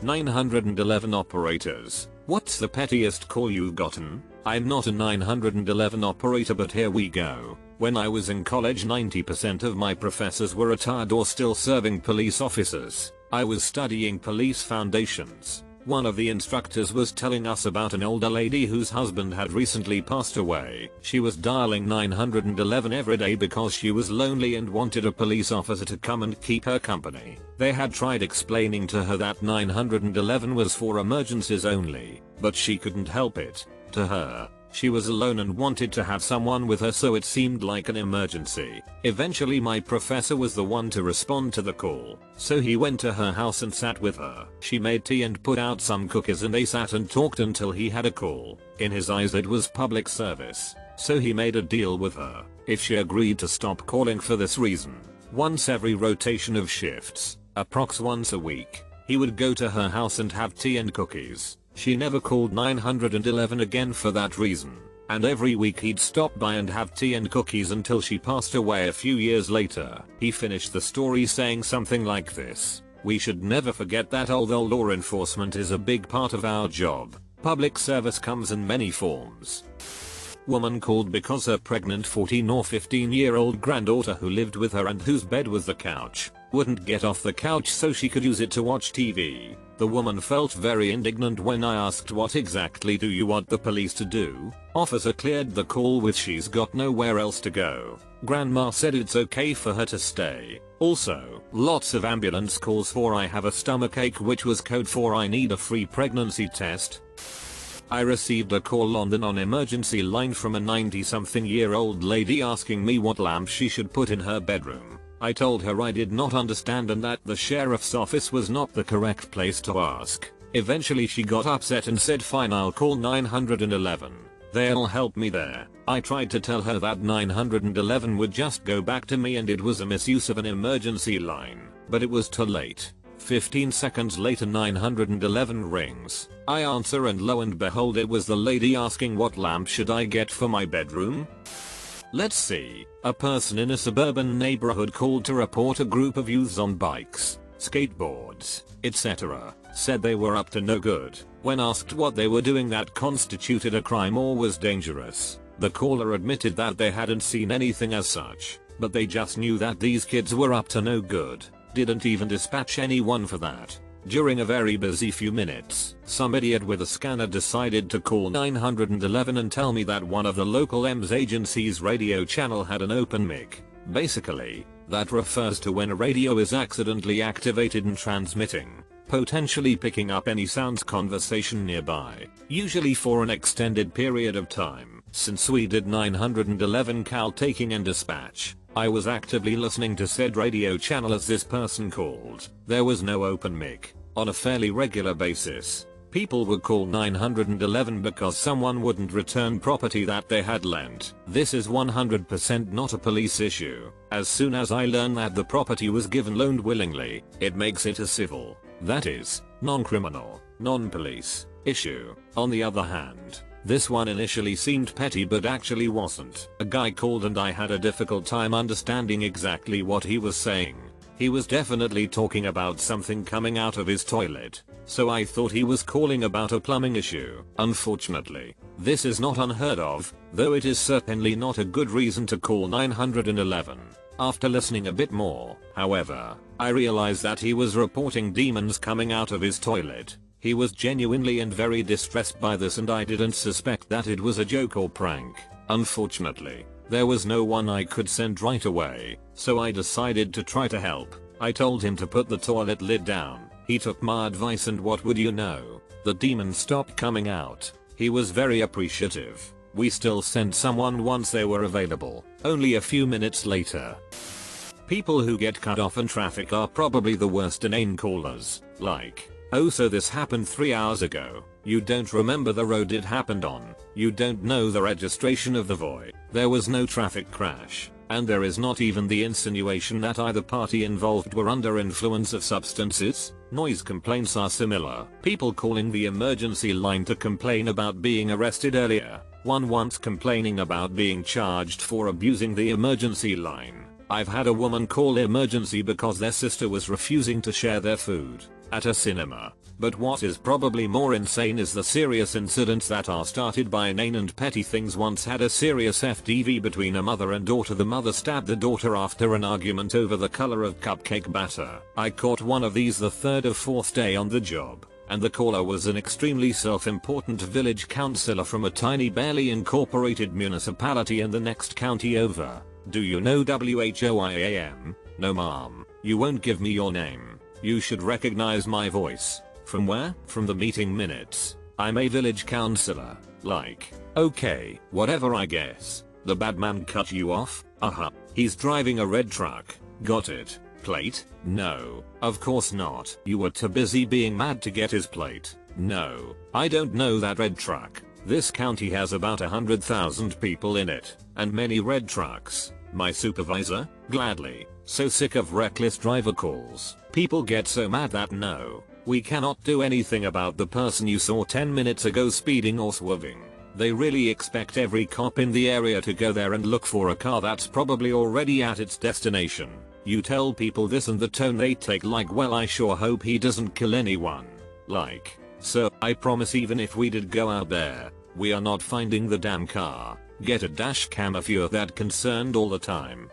911 operators. What's the pettiest call you've gotten? I'm not a 911 operator, but here we go. When I was in college, 90% of my professors were retired or still serving police officers. I was studying police foundations. One of the instructors was telling us about an older lady whose husband had recently passed away. She was dialing 911 every day because she was lonely and wanted a police officer to come and keep her company. They had tried explaining to her that 911 was for emergencies only, but she couldn't help it. To her, she was alone and wanted to have someone with her, so it seemed like an emergency. Eventually my professor was the one to respond to the call, so he went to her house and sat with her. She made tea and put out some cookies and they sat and talked until he had a call. In his eyes it was public service, so he made a deal with her. If she agreed to stop calling for this reason, once every rotation of shifts, approx once a week, he would go to her house and have tea and cookies. She never called 911 again for that reason, and every week he'd stop by and have tea and cookies until she passed away a few years later. He finished the story saying something like this: "We should never forget that although law enforcement is a big part of our job, public service comes in many forms." Woman called because her pregnant 14 or 15-year-old granddaughter who lived with her and whose bed was the couch, wouldn't get off the couch so she could use it to watch TV. The woman felt very indignant when I asked, "What exactly do you want the police to do?" Officer cleared the call with, "She's got nowhere else to go." Grandma said it's okay for her to stay. Also, lots of ambulance calls for "I have a stomachache," which was code for "I need a free pregnancy test." I received a call on the non-emergency line from a 90-something-year-old lady asking me what lamp she should put in her bedroom. I told her I did not understand and that the sheriff's office was not the correct place to ask. Eventually she got upset and said, "Fine, I'll call 911. They'll help me there." I tried to tell her that 911 would just go back to me and it was a misuse of an emergency line, but it was too late. 15 seconds later 911 rings. I answer and lo and behold it was the lady asking what lamp should I get for my bedroom. Let's see. A person in a suburban neighborhood called to report a group of youths on bikes, skateboards, etc. said they were up to no good. When asked what they were doing that constituted a crime or was dangerous, the caller admitted that they hadn't seen anything as such, but they just knew that these kids were up to no good. Didn't even dispatch anyone for that. During a very busy few minutes, some idiot with a scanner decided to call 911 and tell me that one of the local EMS agency's radio channel had an open mic. Basically, that refers to when a radio is accidentally activated and transmitting, potentially picking up any sounds conversation nearby, usually for an extended period of time. Since we did 911 call taking and dispatch, I was actively listening to said radio channel as this person called. There was no open mic. On a fairly regular basis, people would call 911 because someone wouldn't return property that they had lent. This is 100% not a police issue. As soon as I learn that the property was given loaned willingly, it makes it a civil, that is, non-criminal, non-police issue. On the other hand, this one initially seemed petty but actually wasn't. A guy called and I had a difficult time understanding exactly what he was saying. He was definitely talking about something coming out of his toilet, so I thought he was calling about a plumbing issue. Unfortunately, this is not unheard of, though it is certainly not a good reason to call 911. After listening a bit more, however, I realized that he was reporting demons coming out of his toilet. He was genuinely and very distressed by this and I didn't suspect that it was a joke or prank. Unfortunately, there was no one I could send right away, so I decided to try to help. I told him to put the toilet lid down. He took my advice and what would you know, the demon stopped coming out. He was very appreciative. We still sent someone once they were available. Only a few minutes later. People who get cut off in traffic are probably the worst inane callers. Like, "Oh, so this happened 3 hours ago. You don't remember the road it happened on. You don't know the registration of the void. There was no traffic crash. And there is not even the insinuation that either party involved were under influence of substances." Noise complaints are similar. People calling the emergency line to complain about being arrested earlier. One once complaining about being charged for abusing the emergency line. I've had a woman call emergency because their sister was refusing to share their food at a cinema. But what is probably more insane is the serious incidents that are started by inane and petty things. Once had a serious FDV between a mother and daughter. The mother stabbed the daughter after an argument over the color of cupcake batter. I caught one of these the third or fourth day on the job, and the caller was an extremely self-important village councillor from a tiny barely incorporated municipality in the next county over. Do you know WHOIAM? No ma'am, you won't give me your name. You should recognize my voice. From where? From the meeting minutes. I'm a village councillor. Like, okay, whatever I guess. The bad man cut you off? He's driving a red truck. Got it. Plate? No, of course not. You were too busy being mad to get his plate. No, I don't know that red truck. This county has about 100,000 people in it, and many red trucks. My supervisor? Gladly. So sick of reckless driver calls. People get so mad that no, we cannot do anything about the person you saw 10 minutes ago speeding or swerving. They really expect every cop in the area to go there and look for a car that's probably already at its destination. You tell people this and the tone they take like, well, I sure hope he doesn't kill anyone. Like, sir, I promise even if we did go out there, we are not finding the damn car. Get a dash cam if you're that concerned all the time.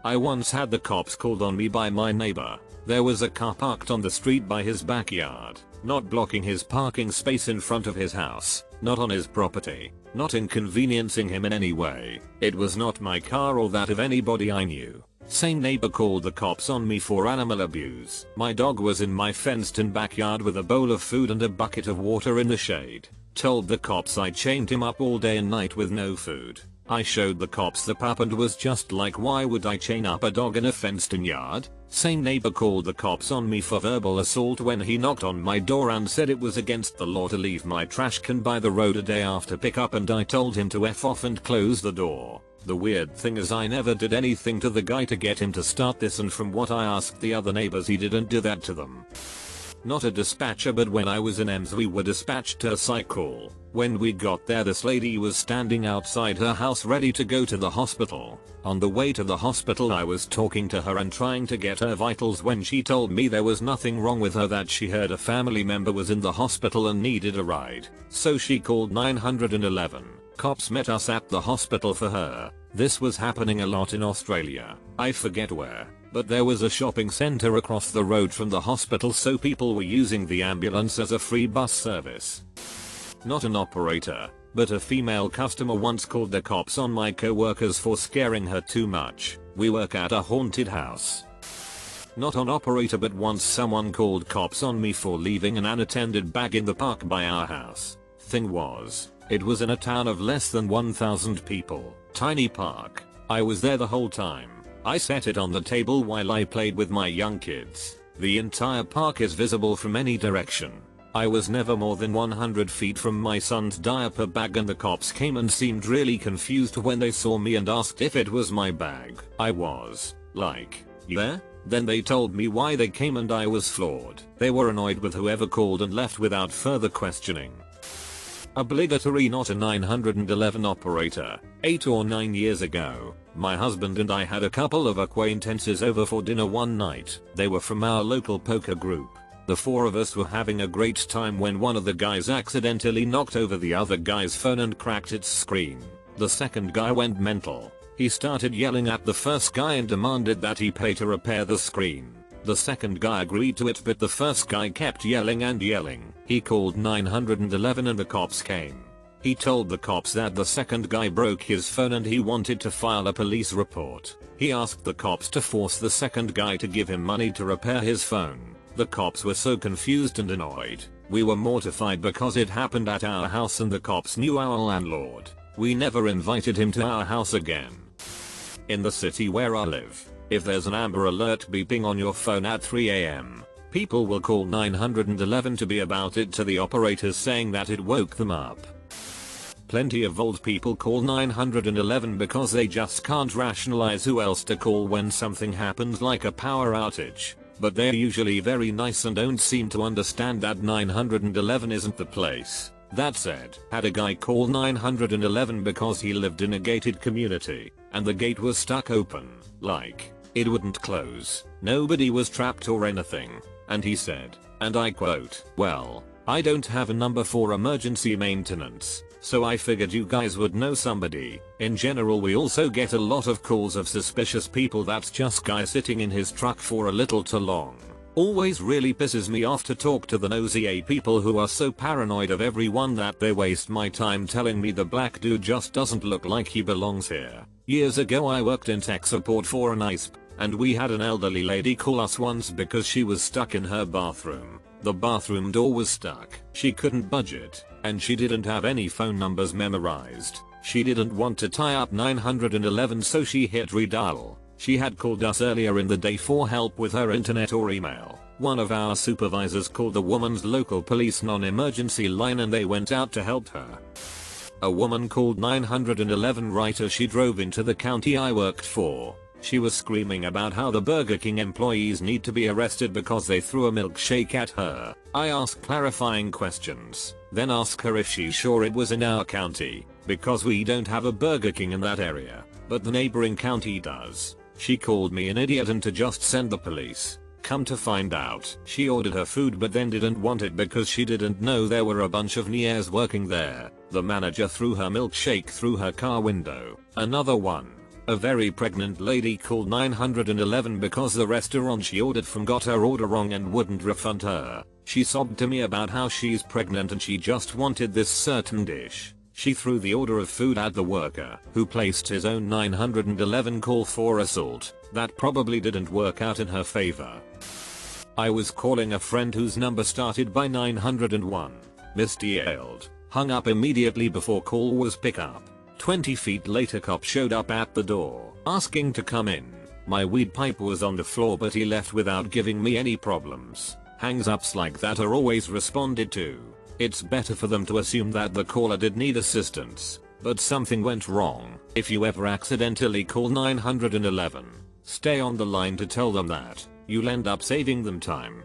I once had the cops called on me by my neighbor. There was a car parked on the street by his backyard, not blocking his parking space in front of his house, not on his property, not inconveniencing him in any way. It was not my car or that of anybody I knew. Same neighbor called the cops on me for animal abuse. My dog was in my fenced-in backyard with a bowl of food and a bucket of water in the shade. Told the cops I chained him up all day and night with no food. I showed the cops the pup and was just like, why would I chain up a dog in a fenced-in yard? Same neighbor called the cops on me for verbal assault when he knocked on my door and said it was against the law to leave my trash can by the road a day after pickup, and I told him to F off and close the door. The weird thing is I never did anything to the guy to get him to start this, and from what I asked the other neighbors he didn't do that to them. Not a dispatcher, but when I was in EMS we were dispatched to a psych call. When we got there this lady was standing outside her house ready to go to the hospital. On the way to the hospital I was talking to her and trying to get her vitals when she told me there was nothing wrong with her, that she heard a family member was in the hospital and needed a ride. So she called 911. Cops met us at the hospital for her. This was happening a lot in Australia. I forget where, but there was a shopping center across the road from the hospital, so people were using the ambulance as a free bus service. Not an operator, but a female customer once called the cops on my co-workers for scaring her too much. We work at a haunted house. Not an operator, but once someone called cops on me for leaving an unattended bag in the park by our house. Thing was, it was in a town of less than 1,000 people. Tiny park. I was there the whole time. I set it on the table while I played with my young kids. The entire park is visible from any direction. I was never more than 100 feet from my son's diaper bag, and the cops came and seemed really confused when they saw me and asked if it was my bag. I was like, "You there?" Then they told me why they came and I was floored. They were annoyed with whoever called and left without further questioning. Obligatory. Not a 911 operator. 8 or 9 years ago, my husband and I had a couple of acquaintances over for dinner one night. They were from our local poker group. The four of us were having a great time when one of the guys accidentally knocked over the other guy's phone and cracked its screen. The second guy went mental. He started yelling at the first guy and demanded that he pay to repair the screen. The second guy agreed to it, but the first guy kept yelling and yelling. He called 911 and the cops came. He told the cops that the second guy broke his phone and he wanted to file a police report. He asked the cops to force the second guy to give him money to repair his phone. The cops were so confused and annoyed. We were mortified because it happened at our house and the cops knew our landlord. We never invited him to our house again. In the city where I live, if there's an Amber Alert beeping on your phone at 3 AM, people will call 911 to be about it to the operators, saying that it woke them up. Plenty of old people call 911 because they just can't rationalize who else to call when something happens like a power outage. But they're usually very nice and don't seem to understand that 911 isn't the place. That said, had a guy call 911 because he lived in a gated community, and the gate was stuck open, like, it wouldn't close. Nobody was trapped or anything. And he said, and I quote, "Well, I don't have a number for emergency maintenance, so I figured you guys would know somebody. In general we also get a lot of calls of suspicious people that's just guy sitting in his truck for a little too long. Always really pisses me off to talk to the nosy people who are so paranoid of everyone that they waste my time telling me the black dude just doesn't look like he belongs here. Years ago I worked in tech support for an ISP, and we had an elderly lady call us once because she was stuck in her bathroom. The bathroom door was stuck, she couldn't budge it, and she didn't have any phone numbers memorized. She didn't want to tie up 911 so she hit redial. She had called us earlier in the day for help with her internet or email. One of our supervisors called the woman's local police non-emergency line and they went out to help her. A woman called 911 right as she drove into the county I worked for. She was screaming about how the Burger King employees need to be arrested because they threw a milkshake at her. I asked clarifying questions, then asked her if she's sure it was in our county, because we don't have a Burger King in that area, but the neighboring county does. She called me an idiot and to just send the police. Come to find out, she ordered her food but then didn't want it because she didn't know there were a bunch of niais working there. The manager threw her milkshake through her car window. Another one. A very pregnant lady called 911 because the restaurant she ordered from got her order wrong and wouldn't refund her. She sobbed to me about how she's pregnant and she just wanted this certain dish. She threw the order of food at the worker, who placed his own 911 call for assault. That probably didn't work out in her favor. I was calling a friend whose number started by 901. Misdialed. Hung up immediately before call was pick up. 20 feet later cop showed up at the door, asking to come in. My weed pipe was on the floor but he left without giving me any problems. Hangs-ups like that are always responded to. It's better for them to assume that the caller did need assistance, but something went wrong. If you ever accidentally call 911, stay on the line to tell them that. You'll end up saving them time.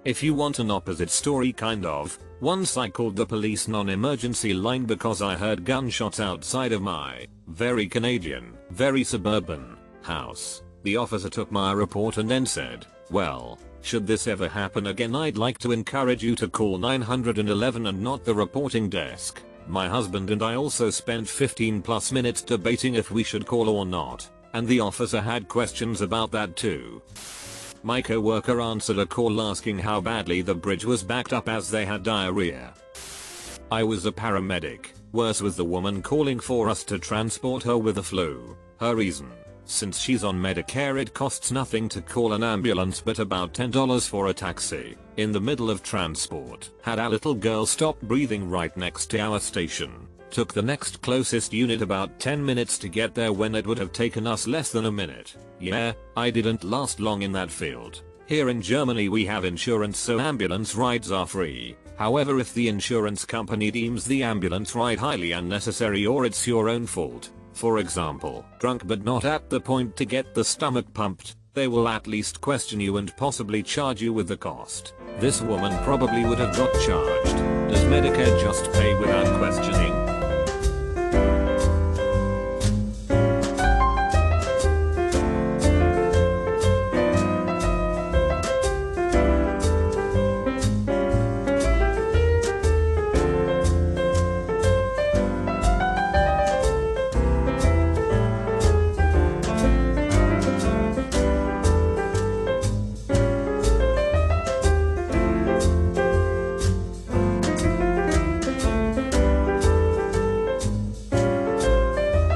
If you want an opposite story kind of, once I called the police non-emergency line because I heard gunshots outside of my very Canadian, very suburban house. The officer took my report and then said, "Well, should this ever happen again I'd like to encourage you to call 911 and not the reporting desk." My husband and I also spent 15+ minutes debating if we should call or not, and the officer had questions about that too. My coworker answered a call asking how badly the bridge was backed up as they had diarrhea. I was a paramedic. Worse was the woman calling for us to transport her with the flu. Her reason: since she's on Medicare it costs nothing to call an ambulance but about $10 for a taxi. In the middle of transport, had our little girl stop breathing right next to our station. Took the next closest unit about 10 minutes to get there when it would have taken us less than a minute. Yeah, I didn't last long in that field. Here in Germany we have insurance so ambulance rides are free. However, if the insurance company deems the ambulance ride highly unnecessary or it's your own fault, for example, drunk but not at the point to get the stomach pumped, they will at least question you and possibly charge you with the cost. This woman probably would have got charged. Does Medicare just pay without questioning?